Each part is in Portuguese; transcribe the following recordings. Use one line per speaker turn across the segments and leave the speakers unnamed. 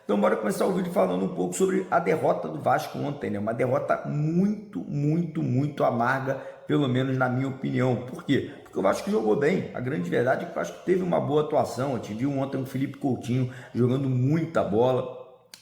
Então bora começar o vídeo falando um pouco sobre a derrota do Vasco ontem, né? Uma derrota muito amarga, pelo menos na minha opinião. Por quê? Porque o Vasco jogou bem. A grande verdade é que o Vasco teve uma boa atuação. A gente viu ontem o Felipe Coutinho jogando muita bola.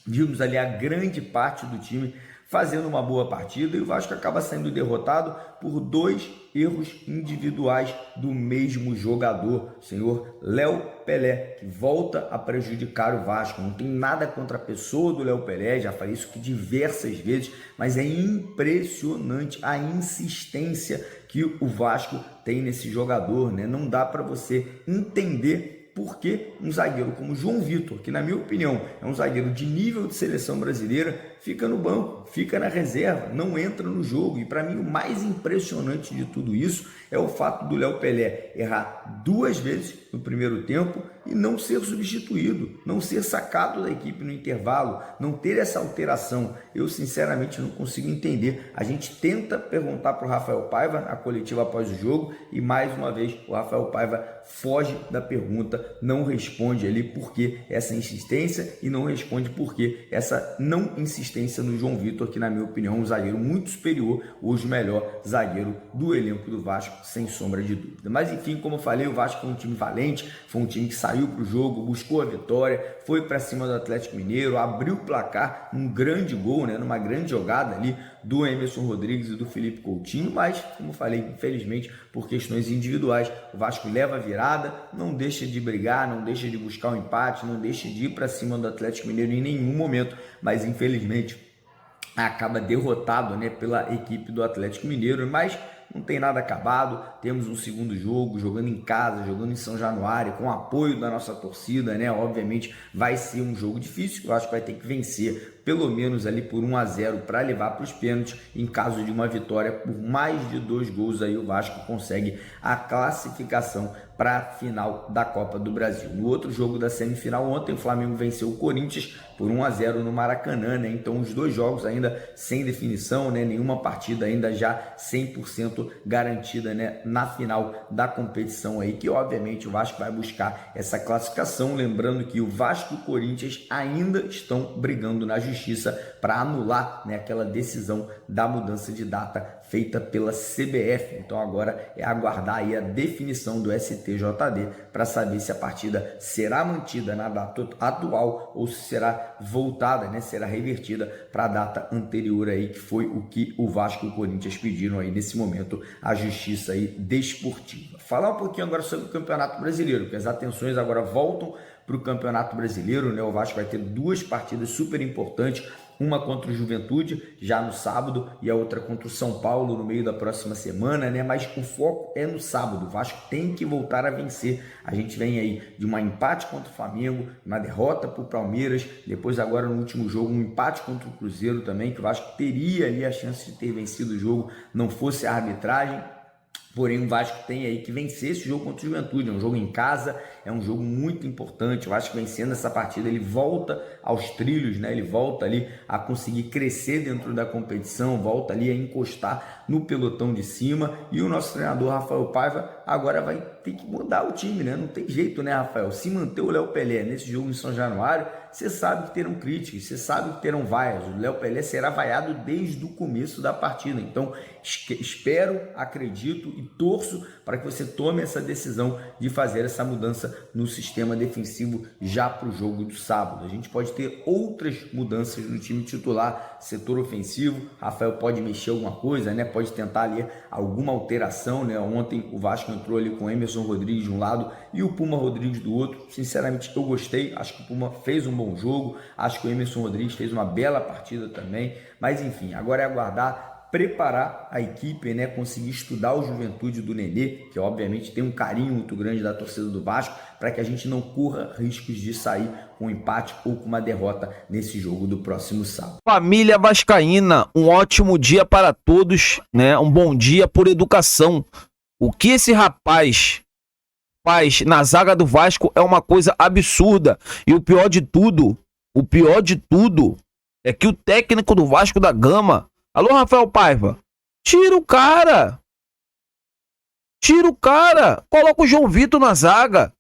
Vimos ali a grande parte do time fazendo uma boa partida e o Vasco acaba sendo derrotado por dois erros individuais do mesmo jogador, o senhor Léo Pelé, que volta a prejudicar o Vasco. Não tem nada contra a pessoa do Léo Pelé, já falei isso aqui diversas vezes, mas é impressionante a insistência que o Vasco tem nesse jogador, né? Não dá para você entender porque um zagueiro como João Vitor, que na minha opinião é um zagueiro de nível de seleção brasileira, fica no banco, fica na reserva, não entra no jogo. E para mim o mais impressionante de tudo isso é o fato do Léo Pelé errar duas vezes no primeiro tempo e não ser substituído, não ser sacado da equipe no intervalo, não ter essa alteração. Eu sinceramente não consigo entender. A gente tenta perguntar para o Rafael Paiva na coletiva após o jogo e mais uma vez o Rafael Paiva foge da pergunta, não responde ali por que essa insistência e não responde por que essa não insistência no João Vitor, que na minha opinião é um zagueiro muito superior, hoje o melhor zagueiro do elenco do Vasco, sem sombra de dúvida. Mas enfim, como eu falei, o Vasco foi um time valente, foi um time que saiu para o jogo, buscou a vitória, foi para cima do Atlético Mineiro, abriu o placar, um grande gol, né, numa grande jogada ali do Emerson Rodrigues e do Felipe Coutinho, mas, como eu falei, infelizmente, por questões individuais, o Vasco leva a virada, não deixa de brigar, não deixa de buscar um empate, não deixa de ir para cima do Atlético Mineiro em nenhum momento, mas infelizmente acaba derrotado, né, pela equipe do Atlético Mineiro, mas não tem nada acabado, temos um segundo jogo, jogando em casa, jogando em São Januário, com o apoio da nossa torcida, né? Obviamente vai ser um jogo difícil, eu acho que vai ter que vencer pelo menos ali por 1-0 para levar para os pênaltis. Em caso de uma vitória por mais de 2 gols, aí o Vasco consegue a classificação para a final da Copa do Brasil. No outro jogo da semifinal ontem, o Flamengo venceu o Corinthians por 1-0 no Maracanã, né? Então os dois jogos ainda sem definição, né? Nenhuma partida ainda já 100% garantida, né? Na final da competição aí, que obviamente o Vasco vai buscar essa classificação, lembrando que o Vasco e o Corinthians ainda estão brigando na justiça para anular, né, aquela decisão da mudança de data feita pela CBF. Então agora é aguardar aí a definição do STJD para saber se a partida será mantida na data atual ou se será voltada, né, será revertida para a data anterior aí, que foi o que o Vasco e o Corinthians pediram aí nesse momento à justiça aí desportiva. Falar um pouquinho agora sobre o Campeonato Brasileiro, porque as atenções agora voltam para o Campeonato Brasileiro, né? O Vasco vai ter duas partidas super importantes, uma contra o Juventude já no sábado e a outra contra o São Paulo no meio da próxima semana, né? Mas o foco é no sábado. O Vasco tem que voltar a vencer. A gente vem aí de um empate contra o Flamengo, uma derrota para o Palmeiras, depois agora no último jogo um empate contra o Cruzeiro também, que o Vasco teria ali a chance de ter vencido o jogo, não fosse a arbitragem. Porém, o Vasco tem aí que vencer esse jogo contra o Juventude, é um jogo em casa, é um jogo muito importante. O Vasco vencendo essa partida, ele volta aos trilhos, né? Ele volta ali a conseguir crescer dentro da competição, volta ali a encostar no pelotão de cima. E o nosso treinador, Rafael Paiva, agora vai ter que mudar o time, né? Não tem jeito, né, Rafael? Se manter o Léo Pelé nesse jogo em São Januário, você sabe que terão críticas, você sabe que terão vaias. O Léo Pelé será vaiado desde o começo da partida. Então, espero, acredito e torço para que você tome essa decisão de fazer essa mudança no sistema defensivo já para o jogo do sábado. A gente pode ter outras mudanças no time titular, setor ofensivo. Rafael pode mexer alguma coisa, né? Pode tentar ali alguma alteração, né? Ontem o Vasco entrou ali com o Emerson Rodrigues de um lado e o Puma Rodrigues do outro. Sinceramente, eu gostei. Acho que o Puma fez um bom jogo. Acho que o Emerson Rodrigues fez uma bela partida também. Mas enfim, agora é aguardar, preparar a equipe, né, conseguir estudar o Juventude do Nenê, que obviamente tem um carinho muito grande da torcida do Vasco, para que a gente não corra riscos de sair com um empate ou com uma derrota nesse jogo do próximo sábado.
Família vascaína, um ótimo dia para todos, né? Um bom dia por educação. O que esse rapaz faz na zaga do Vasco é uma coisa absurda. E o pior de tudo é que o técnico do Vasco da Gama, alô, Rafael Paiva, tira o cara. Coloca o João Vitor na zaga.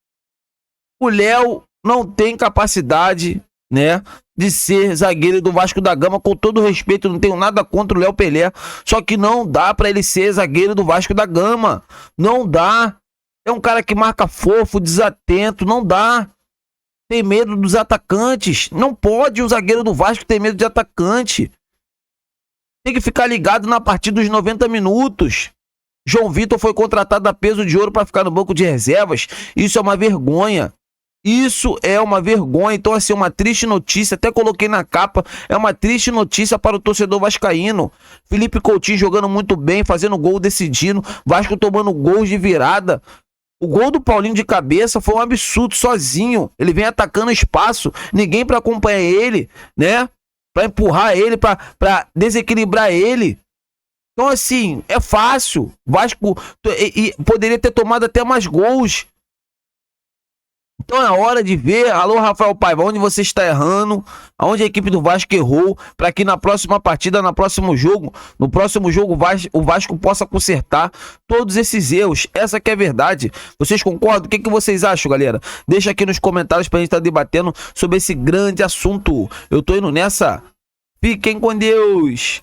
O Léo não tem capacidade, né, de ser zagueiro do Vasco da Gama, com todo respeito, não tenho nada contra o Léo Pelé, só que não dá pra ele ser zagueiro do Vasco da Gama, não dá, é um cara que marca fofo, desatento, não dá, tem medo dos atacantes, não pode um zagueiro do Vasco ter medo de atacante, tem que ficar ligado na partida dos 90 minutos, João Vitor foi contratado a peso de ouro pra ficar no banco de reservas, isso é uma vergonha. Isso é uma vergonha, então assim, uma triste notícia, até coloquei na capa, é uma triste notícia para o torcedor vascaíno. Felipe Coutinho jogando muito bem, fazendo gol decidindo, Vasco tomando gols de virada. O gol do Paulinho de cabeça foi um absurdo, sozinho, ele vem atacando espaço, ninguém para acompanhar ele, né? Para empurrar ele, para desequilibrar ele. Então assim, é fácil, Vasco poderia ter tomado até mais gols. Então é hora de ver, alô Rafael Paiva, onde você está errando, aonde a equipe do Vasco errou, para que na próxima partida, no próximo jogo o Vasco possa consertar todos esses erros. Essa que é a verdade. Vocês concordam? O que vocês acham, galera? Deixa aqui nos comentários pra gente estar debatendo sobre esse grande assunto. Eu tô indo nessa. Fiquem com Deus.